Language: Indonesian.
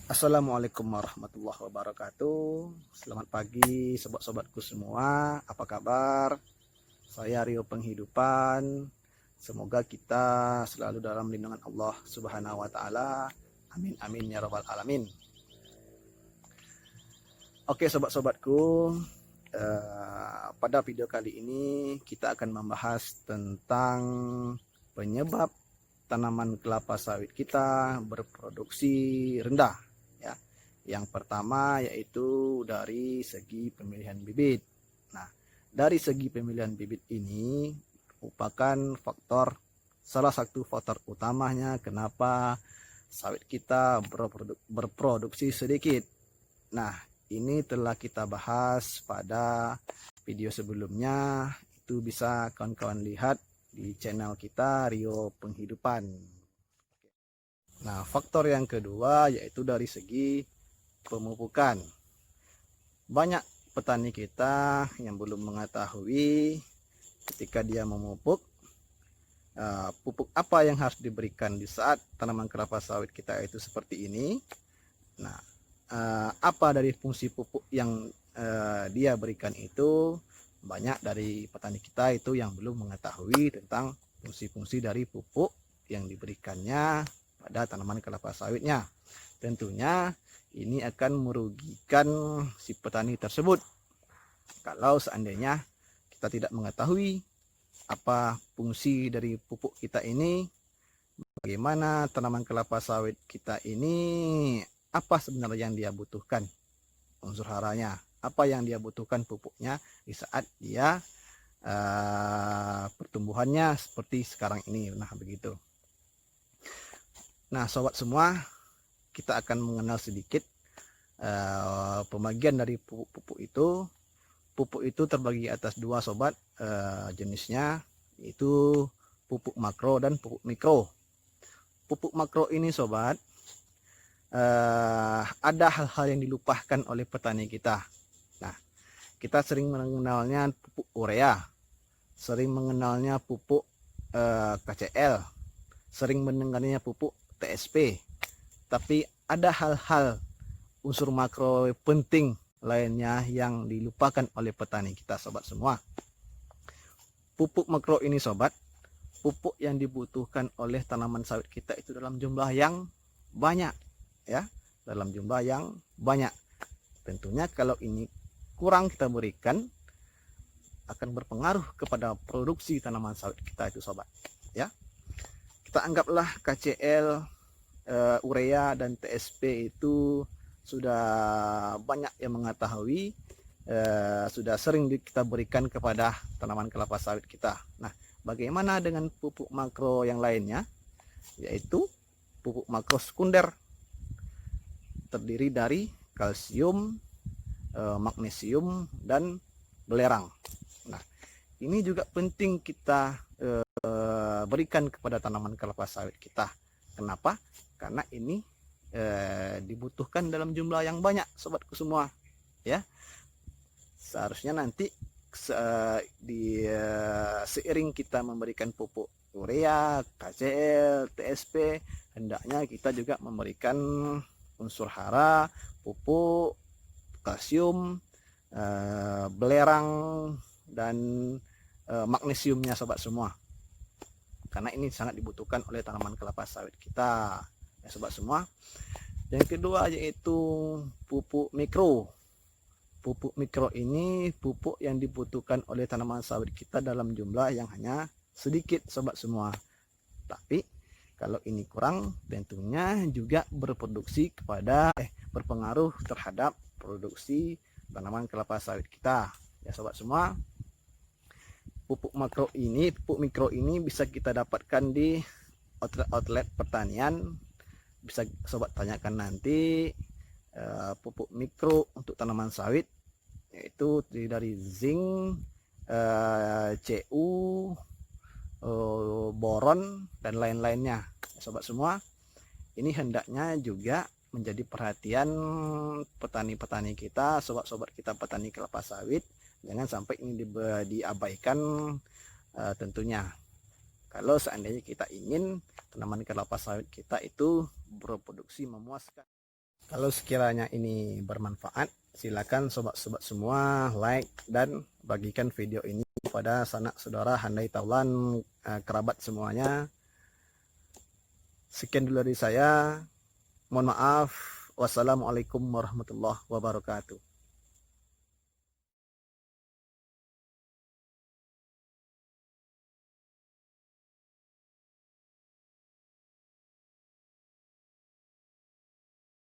Assalamualaikum warahmatullahi wabarakatuh. Selamat pagi sobat-sobatku semua. Apa kabar? Saya Rio Penghidupan. Semoga kita selalu dalam lindungan Allah Subhanahu wa taala. Amin amin ya rabbal alamin. Oke sobat-sobatku, pada video kali ini kita akan membahas tentang penyebab tanaman kelapa sawit kita berproduksi rendah. Ya, yang pertama yaitu dari segi pemilihan bibit. Nah, dari segi pemilihan bibit ini merupakan salah satu faktor utamanya kenapa sawit kita berproduksi sedikit. Nah, ini telah kita bahas pada video sebelumnya. Itu bisa kawan-kawan lihat di channel kita Rio Penghidupan. Nah, faktor yang kedua yaitu dari segi pemupukan. Banyak petani kita yang belum mengetahui ketika dia memupuk, pupuk apa yang harus diberikan di saat tanaman kelapa sawit kita itu seperti ini. Nah, apa dari fungsi pupuk yang dia berikan itu, banyak dari petani kita itu yang belum mengetahui tentang fungsi-fungsi dari pupuk yang diberikannya pada tanaman kelapa sawitnya. Tentunya ini akan merugikan si petani tersebut kalau seandainya kita tidak mengetahui apa fungsi dari pupuk kita ini, bagaimana tanaman kelapa sawit kita ini, apa sebenarnya yang dia butuhkan unsur haranya, apa yang dia butuhkan pupuknya di saat dia pertumbuhannya seperti sekarang ini. Nah, begitu. Nah, sobat semua, kita akan mengenal sedikit pembagian dari pupuk itu. Pupuk itu terbagi atas dua sobat jenisnya, yaitu pupuk makro dan pupuk mikro. Pupuk makro ini sobat, ada hal-hal yang dilupakan oleh petani kita. Nah, kita sering mengenalnya pupuk urea, sering mengenalnya pupuk KCL, sering mendengarnya pupuk TSP. Tapi ada hal-hal unsur makro penting lainnya yang dilupakan oleh petani kita sobat semua. Pupuk makro ini sobat, pupuk yang dibutuhkan oleh tanaman sawit kita itu dalam jumlah yang banyak, ya, dalam jumlah yang banyak. Tentunya kalau ini kurang kita berikan, akan berpengaruh kepada produksi tanaman sawit kita itu sobat, ya. Kita anggaplah KCL, urea dan TSP itu sudah banyak yang mengetahui, sudah sering kita berikan kepada tanaman kelapa sawit kita. Nah, bagaimana dengan pupuk makro yang lainnya, yaitu pupuk makro sekunder, terdiri dari kalsium, magnesium, dan belerang. Nah, ini juga penting kita berikan kepada tanaman kelapa sawit kita. Kenapa? Karena ini dibutuhkan dalam jumlah yang banyak sobatku semua, ya. Seharusnya nanti seiring kita memberikan pupuk urea, KCL, TSP, hendaknya kita juga memberikan unsur hara, pupuk, kalsium, belerang, dan magnesiumnya sobat semua. Karena ini sangat dibutuhkan oleh tanaman kelapa sawit kita, ya sobat semua. Yang kedua yaitu pupuk mikro. Pupuk mikro ini pupuk yang dibutuhkan oleh tanaman sawit kita dalam jumlah yang hanya sedikit sobat semua. Tapi kalau ini kurang, tentunya juga berpengaruh terhadap produksi tanaman kelapa sawit kita, ya sobat semua. Pupuk mikro ini bisa kita dapatkan di outlet pertanian. Bisa sobat tanyakan nanti pupuk mikro untuk tanaman sawit, yaitu dari zinc, Cu, boron, dan lain-lainnya, sobat semua. Ini hendaknya juga menjadi perhatian petani-petani kita, sobat-sobat kita petani kelapa sawit. Jangan sampai ini diabaikan tentunya. Kalau seandainya kita ingin tanaman kelapa sawit kita itu berproduksi memuaskan. Kalau sekiranya ini bermanfaat, silakan sobat-sobat semua like dan bagikan video ini kepada sanak saudara, handai taulan, kerabat semuanya. Sekian dulu dari saya. Mohon maaf. Wassalamualaikum warahmatullahi wabarakatuh.